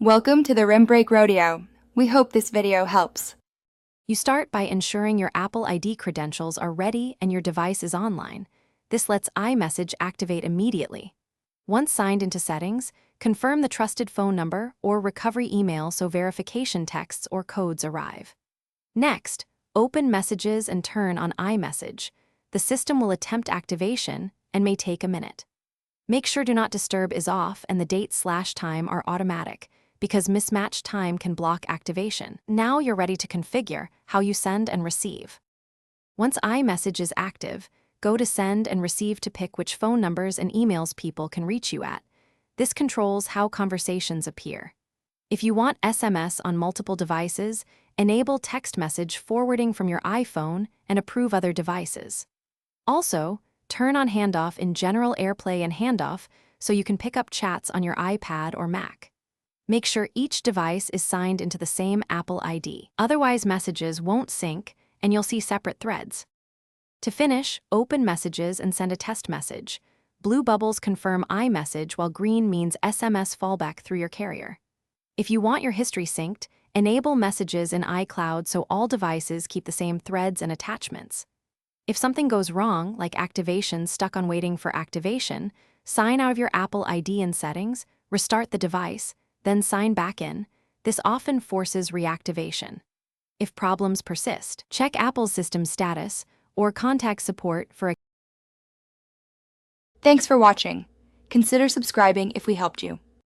Welcome to the Rim Break Rodeo. We hope this video helps. You start by ensuring your Apple ID credentials are ready and your device is online. This lets iMessage activate immediately. Once signed into settings, confirm the trusted phone number or recovery email so verification texts or codes arrive. Next, open Messages and turn on iMessage. The system will attempt activation and may take a minute. Make sure Do Not Disturb is off and the date/time are automatic, because mismatched time can block activation. Now you're ready to configure how you send and receive. Once iMessage is active, go to Send and Receive to pick which phone numbers and emails people can reach you at. This controls how conversations appear. If you want SMS on multiple devices, enable text message forwarding from your iPhone and approve other devices. Also, turn on handoff in General AirPlay and Handoff so you can pick up chats on your iPad or Mac. Make sure each device is signed into the same Apple ID. Otherwise, messages won't sync and you'll see separate threads. To finish, open Messages and send a test message. Blue bubbles confirm iMessage while green means SMS fallback through your carrier. If you want your history synced, enable Messages in iCloud so all devices keep the same threads and attachments. If something goes wrong, like activation stuck on waiting for activation, sign out of your Apple ID in Settings, restart the device, then sign back in. This often forces reactivation. If problems persist, check Apple's system status or contact support for a... Thanks for watching. Consider subscribing if we helped you.